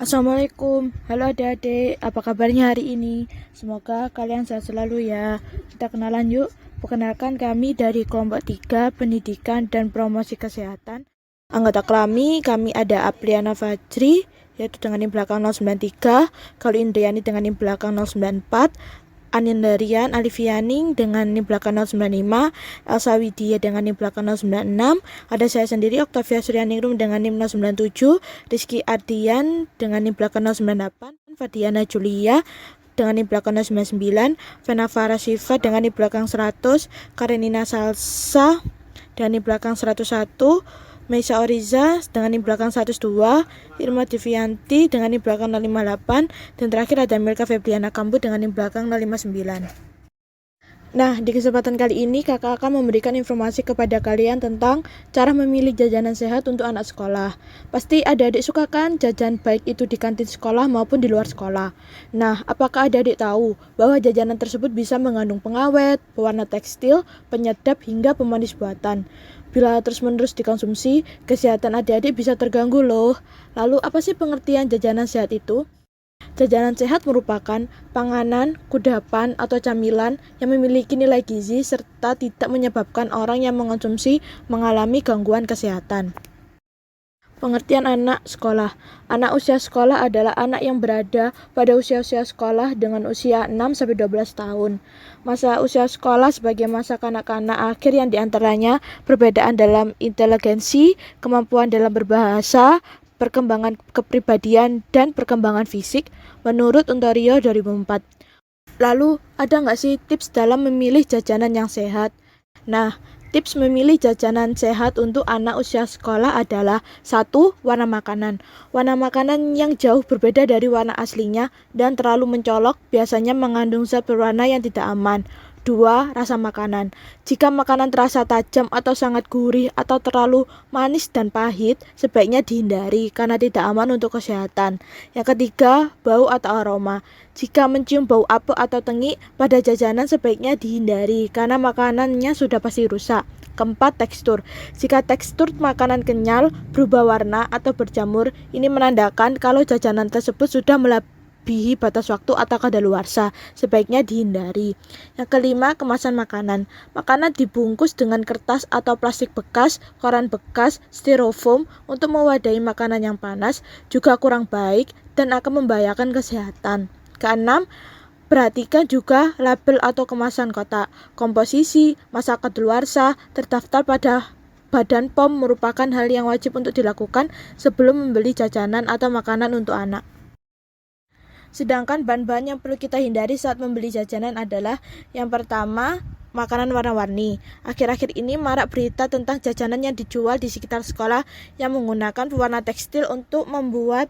Assalamualaikum, halo adik-adik, apa kabarnya hari ini? Semoga kalian sehat selalu ya. Kita kenalan yuk. Perkenalkan kami dari kelompok 3 Pendidikan dan Promosi Kesehatan. Anggota kami ada Apriana Fajri, yaitu dengan NIM belakang 093, Kalau Indriani dengan NIM belakang 094, Anindarian Alifianing dengan NIM belakang 095, Elsa Widya dengan NIM belakang 096, ada saya sendiri Octavia Suryaningrum dengan NIM 097, Rizky Ardian dengan NIM belakang 098, Fadiana Julia dengan NIM belakang 099, Vena Farah Syifa dengan NIM belakang 100, Karenina Salsa dengan NIM belakang 101, Meisa Oriza dengan NIM belakang 102, Irma Devianti dengan NIM belakang 058, dan terakhir ada Milka Febriana Kambu dengan NIM belakang 059. Nah, di kesempatan kali ini kakak akan memberikan informasi kepada kalian tentang cara memilih jajanan sehat untuk anak sekolah. Pasti adik-adik suka kan jajan baik itu di kantin sekolah maupun di luar sekolah. Nah, apakah adik-adik tahu bahwa jajanan tersebut bisa mengandung pengawet, pewarna tekstil, penyedap hingga pemanis buatan? Bila terus-menerus dikonsumsi, kesehatan adik-adik bisa terganggu loh. Lalu apa sih pengertian jajanan sehat itu? Jajanan sehat merupakan panganan, kudapan, atau camilan yang memiliki nilai gizi serta tidak menyebabkan orang yang mengonsumsi mengalami gangguan kesehatan. Pengertian anak sekolah. Anak usia sekolah adalah anak yang berada pada usia-usia sekolah dengan usia 6-12 tahun. Masa usia sekolah sebagai masa kanak-kanak akhir yang diantaranya perbedaan dalam inteligensi, kemampuan dalam berbahasa, perkembangan kepribadian, dan perkembangan fisik menurut Ontario 2004. Lalu, ada nggak sih tips dalam memilih jajanan yang sehat? Nah, tips memilih jajanan sehat untuk anak usia sekolah adalah 1. Warna makanan. Warna makanan yang jauh berbeda dari warna aslinya dan terlalu mencolok biasanya mengandung zat berwarna yang tidak aman. 2. Rasa makanan. Jika makanan terasa tajam atau sangat gurih atau terlalu manis dan pahit, sebaiknya dihindari karena tidak aman untuk kesehatan. Yang ketiga, bau atau aroma. Jika mencium bau apek atau tengik pada jajanan sebaiknya dihindari karena makanannya sudah pasti rusak. Keempat, tekstur. Jika tekstur makanan kenyal, berubah warna atau berjamur, ini menandakan kalau jajanan tersebut sudah melebihi batas waktu atau kadaluarsa, sebaiknya dihindari. Yang kelima, kemasan makanan. Makanan dibungkus dengan kertas atau plastik bekas, koran bekas, styrofoam untuk mewadahi makanan yang panas, juga kurang baik dan akan membahayakan kesehatan. Keenam, perhatikan juga label atau kemasan kotak. Komposisi, masa kadaluarsa, terdaftar pada Badan POM merupakan hal yang wajib untuk dilakukan sebelum membeli jajanan atau makanan untuk anak. Sedangkan bahan-bahan yang perlu kita hindari saat membeli jajanan adalah yang pertama, makanan warna-warni. Akhir-akhir ini marak berita tentang jajanan yang dijual di sekitar sekolah yang menggunakan pewarna tekstil untuk membuat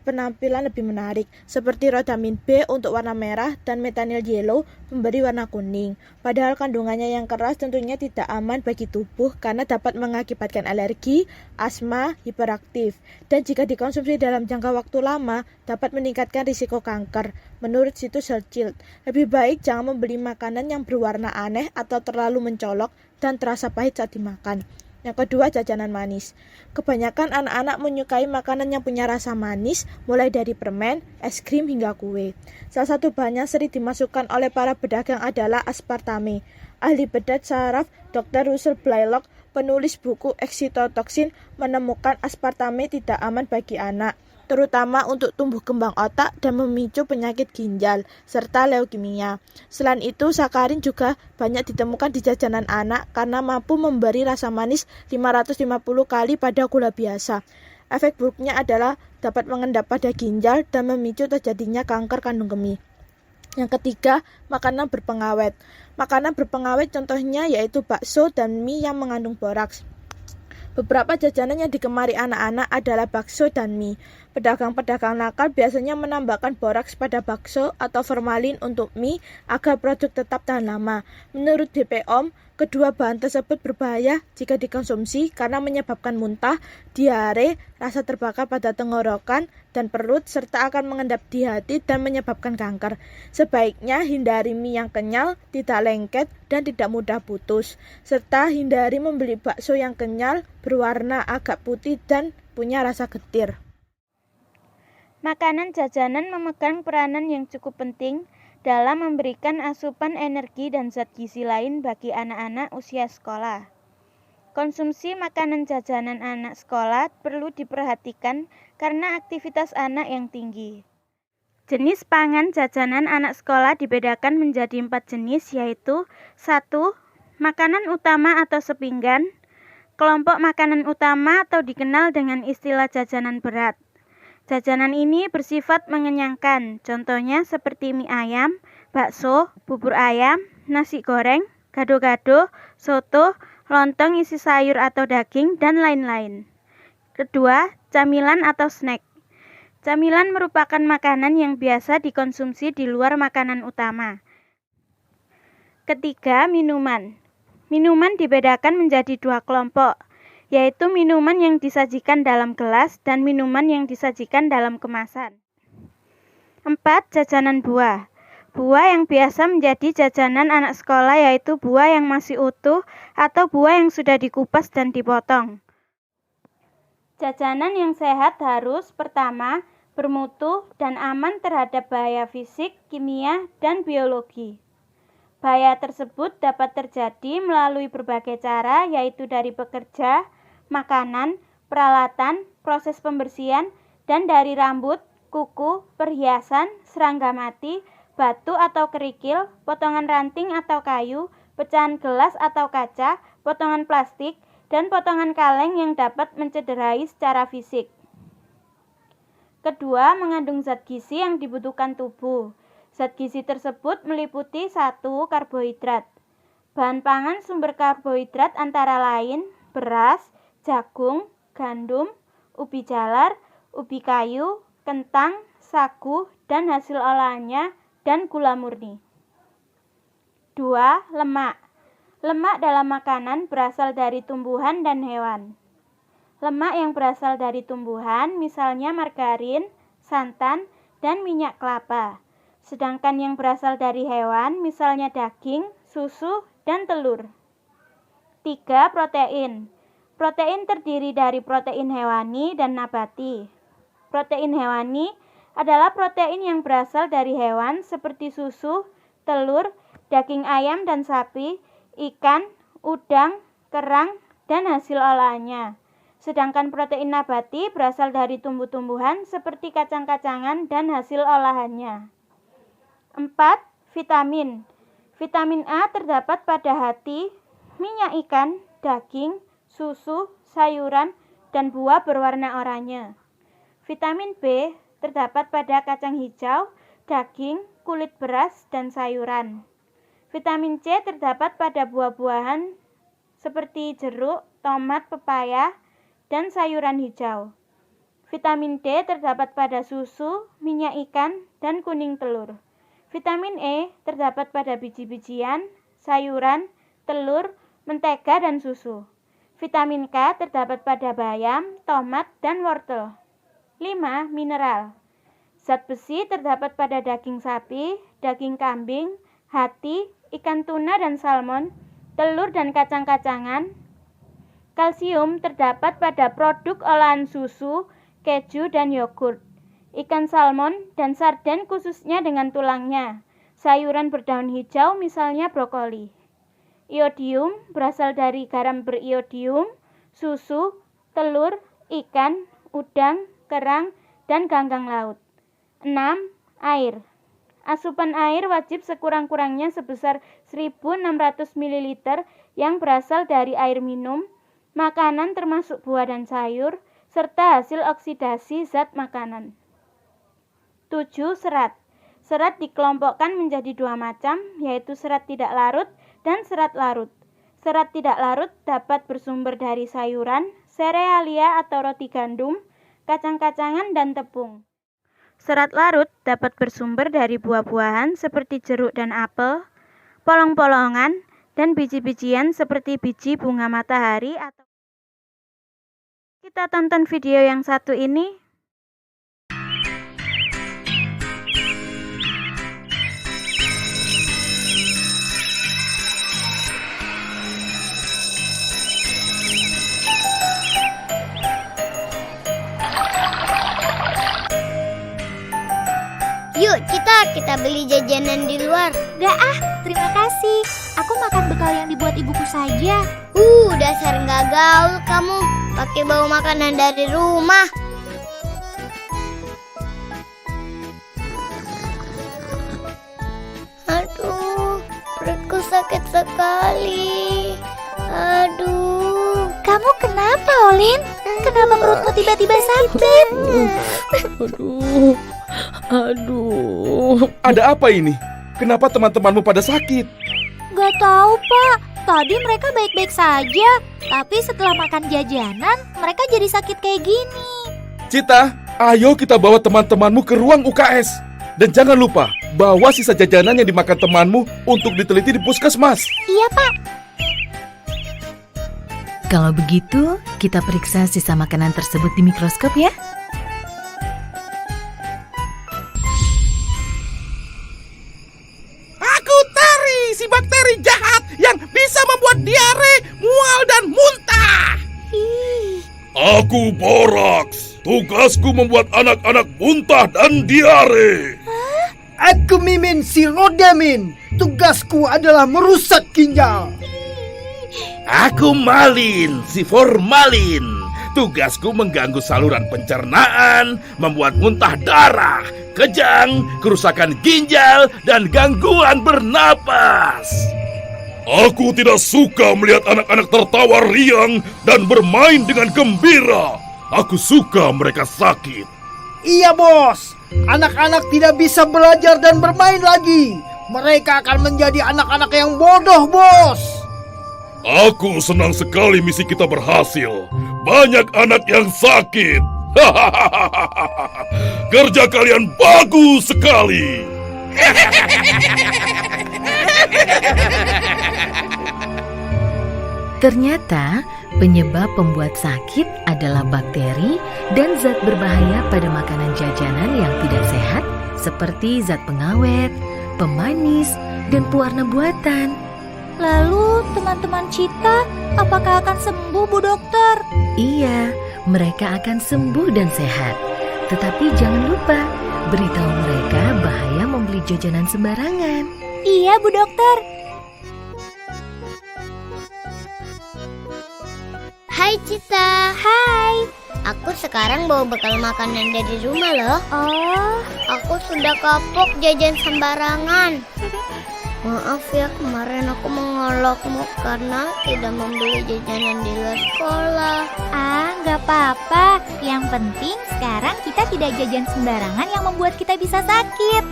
penampilan lebih menarik, seperti rodamin B untuk warna merah dan methanol yellow memberi warna kuning. Padahal kandungannya yang keras tentunya tidak aman bagi tubuh karena dapat mengakibatkan alergi, asma, hiperaktif, dan jika dikonsumsi dalam jangka waktu lama dapat meningkatkan risiko kanker. Menurut situs Healthshield, lebih baik jangan membeli makanan yang berwarna aneh atau terlalu mencolok dan terasa pahit saat dimakan. Yang kedua, jajanan manis. Kebanyakan anak-anak menyukai makanan yang punya rasa manis, mulai dari permen, es krim, hingga kue. Salah satu bahan yang sering dimasukkan oleh para pedagang adalah aspartame. Ahli bedah saraf Dr. Russell Blaylock, penulis buku Excitotoxin, menemukan aspartame tidak aman bagi anak, terutama untuk tumbuh kembang otak dan memicu penyakit ginjal, serta leukemia. Selain itu, sakarin juga banyak ditemukan di jajanan anak karena mampu memberi rasa manis 550 kali pada gula biasa. Efek buruknya adalah dapat mengendap pada ginjal dan memicu terjadinya kanker kandung kemih. Yang ketiga, makanan berpengawet. Makanan berpengawet contohnya yaitu bakso dan mie yang mengandung boraks. Beberapa jajanan yang digemari anak-anak adalah bakso dan mie. Pedagang-pedagang nakal biasanya menambahkan boraks pada bakso atau formalin untuk mie agar produk tetap tahan lama. Menurut BPOM, kedua bahan tersebut berbahaya jika dikonsumsi karena menyebabkan muntah, diare, rasa terbakar pada tenggorokan dan perut, serta akan mengendap di hati dan menyebabkan kanker. Sebaiknya hindari mie yang kenyal, tidak lengket, dan tidak mudah putus, serta hindari membeli bakso yang kenyal, berwarna agak putih, dan punya rasa getir. Makanan jajanan memegang peranan yang cukup penting dalam memberikan asupan energi dan zat gizi lain bagi anak-anak usia sekolah. Konsumsi makanan jajanan anak sekolah perlu diperhatikan karena aktivitas anak yang tinggi. Jenis pangan jajanan anak sekolah dibedakan menjadi 4 jenis, yaitu 1. Makanan utama atau sepinggan. Kelompok makanan utama atau dikenal dengan istilah jajanan berat. Jajanan ini bersifat mengenyangkan, contohnya seperti mie ayam, bakso, bubur ayam, nasi goreng, gado-gado, soto, lontong isi sayur atau daging, dan lain-lain. Kedua, camilan atau snack. Camilan merupakan makanan yang biasa dikonsumsi di luar makanan utama. Ketiga, minuman. Minuman dibedakan menjadi 2 kelompok, yaitu minuman yang disajikan dalam gelas dan minuman yang disajikan dalam kemasan. 4. Jajanan buah. Buah yang biasa menjadi jajanan anak sekolah yaitu buah yang masih utuh atau buah yang sudah dikupas dan dipotong. Jajanan yang sehat harus pertama, bermutu dan aman terhadap bahaya fisik, kimia, dan biologi. Bahaya tersebut dapat terjadi melalui berbagai cara, yaitu dari pekerja, makanan, peralatan, proses pembersihan, dan dari rambut, kuku, perhiasan, serangga mati, batu atau kerikil, potongan ranting atau kayu, pecahan gelas atau kaca, potongan plastik, dan potongan kaleng yang dapat mencederai secara fisik. Kedua, mengandung zat gizi yang dibutuhkan tubuh. Zat gizi tersebut meliputi 1. Karbohidrat. Bahan pangan sumber karbohidrat antara lain beras, jagung, gandum, ubi jalar, ubi kayu, kentang, sagu, dan hasil olahannya, dan gula murni. 2. Lemak. Lemak dalam makanan berasal dari tumbuhan dan hewan. Lemak yang berasal dari tumbuhan misalnya margarin, santan, dan minyak kelapa. Sedangkan yang berasal dari hewan misalnya daging, susu, dan telur. 3. Protein. Protein terdiri dari protein hewani dan nabati. Protein hewani adalah protein yang berasal dari hewan seperti susu, telur, daging ayam dan sapi, ikan, udang, kerang, dan hasil olahannya. Sedangkan protein nabati berasal dari tumbuh-tumbuhan seperti kacang-kacangan dan hasil olahannya. 4. Vitamin. Vitamin A terdapat pada hati, minyak ikan, daging, susu, sayuran, dan buah berwarna oranye. Vitamin B terdapat pada kacang hijau, daging, kulit beras, dan sayuran. Vitamin C terdapat pada buah-buahan seperti jeruk, tomat, pepaya, dan sayuran hijau. Vitamin D terdapat pada susu, minyak ikan, dan kuning telur. Vitamin E terdapat pada biji-bijian, sayuran, telur, mentega, dan susu. Vitamin K terdapat pada bayam, tomat, dan wortel. 5. Mineral. Zat besi terdapat pada daging sapi, daging kambing, hati, ikan tuna dan salmon, telur dan kacang-kacangan. Kalsium terdapat pada produk olahan susu, keju, dan yogurt. Ikan salmon dan sarden khususnya dengan tulangnya. Sayuran berdaun hijau misalnya brokoli. Iodium berasal dari garam beriodium, susu, telur, ikan, udang, kerang, dan ganggang laut. 6. Air. Asupan air wajib sekurang-kurangnya sebesar 1.600 ml yang berasal dari air minum, makanan termasuk buah dan sayur, serta hasil oksidasi zat makanan. 7. Serat. Serat dikelompokkan menjadi 2 macam, yaitu serat tidak larut dan serat larut. Serat tidak larut dapat bersumber dari sayuran, serealia atau roti gandum, kacang-kacangan, dan tepung. Serat larut dapat bersumber dari buah-buahan seperti jeruk dan apel, polong-polongan, dan biji-bijian seperti biji bunga matahari atau. Kita tonton video yang satu ini. kita beli jajanan di luar? Gak ah, terima kasih. Aku makan bekal yang dibuat ibuku saja. Dasar nggak gaul kamu. Pakai bawa makanan dari rumah. Aduh, perutku sakit sekali. Aduh. Kamu kenapa, Olin? Kenapa perutmu tiba-tiba sakit? Aduh. Ada apa ini? Kenapa teman-temanmu pada sakit? Gak tahu, Pak. Tadi mereka baik-baik saja. Tapi setelah makan jajanan, mereka jadi sakit kayak gini. Cita, ayo kita bawa teman-temanmu ke ruang UKS. Dan jangan lupa, bawa sisa jajanan yang dimakan temanmu untuk diteliti di puskesmas. Iya, Pak. Kalau begitu, kita periksa sisa makanan tersebut di mikroskop ya. Aku Terry, si bakteri jahat yang bisa membuat diare, mual, dan muntah. Aku Borax, tugasku membuat anak-anak muntah dan diare. Aku Mimin si Rodamin. Tugasku adalah merusak ginjal. Aku Malin, si formalin. Tugasku mengganggu saluran pencernaan, membuat muntah darah, kejang, kerusakan ginjal, dan gangguan bernapas. Aku tidak suka melihat anak-anak tertawa riang dan bermain dengan gembira. Aku suka mereka sakit. Iya, Bos. Anak-anak tidak bisa belajar dan bermain lagi. Mereka akan menjadi anak-anak yang bodoh, Bos. Aku senang sekali misi kita berhasil. Banyak anak yang sakit. Kerja kalian bagus sekali. Ternyata penyebab pembuat sakit adalah bakteri dan zat berbahaya pada makanan jajanan yang tidak sehat seperti zat pengawet, pemanis, dan pewarna buatan. Lalu teman-teman Cita, apakah akan sembuh, Bu Dokter? Iya, mereka akan sembuh dan sehat. Tetapi jangan lupa, beritahu mereka bahaya membeli jajanan sembarangan. Iya, Bu Dokter. Hai Cita. Hai. Aku sekarang bawa bekal makanan dari rumah loh. Oh, Aku sudah kapok jajan sembarangan. Maaf ya, kemarin aku mengolokmu karena tidak membeli jajanan di luar sekolah. nggak apa-apa. Yang penting sekarang kita tidak jajan sembarangan yang membuat kita bisa sakit.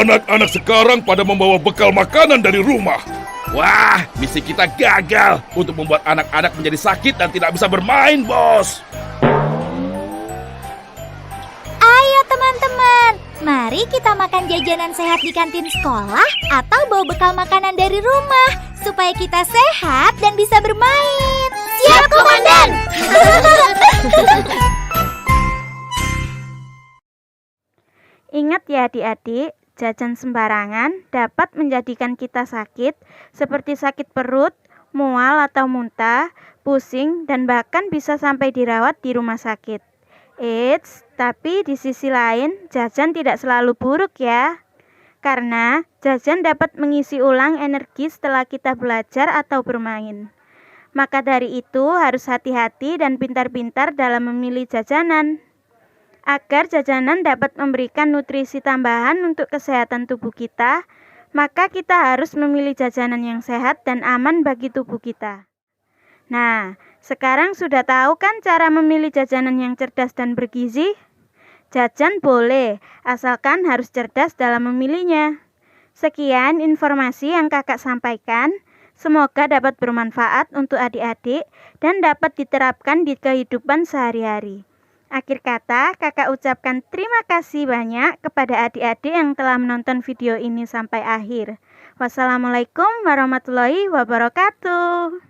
Anak-anak sekarang pada membawa bekal makanan dari rumah. Wah, misi kita gagal untuk membuat anak-anak menjadi sakit dan tidak bisa bermain, Bos. Ayo teman-teman, mari kita makan jajanan sehat di kantin sekolah atau bawa bekal makanan dari rumah supaya kita sehat dan bisa bermain. Siap, Komandan! Ingat ya adik-adik, jajan sembarangan dapat menjadikan kita sakit seperti sakit perut, mual atau muntah, pusing, dan bahkan bisa sampai dirawat di rumah sakit. Eits, tapi di sisi lain jajan tidak selalu buruk ya. Karena jajan dapat mengisi ulang energi setelah kita belajar atau bermain. Maka dari itu harus hati-hati dan pintar-pintar dalam memilih jajanan. Agar jajanan dapat memberikan nutrisi tambahan untuk kesehatan tubuh kita, maka kita harus memilih jajanan yang sehat dan aman bagi tubuh kita. Nah, sekarang sudah tahu kan cara memilih jajanan yang cerdas dan bergizi? Jajan boleh, asalkan harus cerdas dalam memilihnya. Sekian informasi yang kakak sampaikan. Semoga dapat bermanfaat untuk adik-adik dan dapat diterapkan di kehidupan sehari-hari. Akhir kata, kakak ucapkan terima kasih banyak kepada adik-adik yang telah menonton video ini sampai akhir. Wassalamualaikum warahmatullahi wabarakatuh.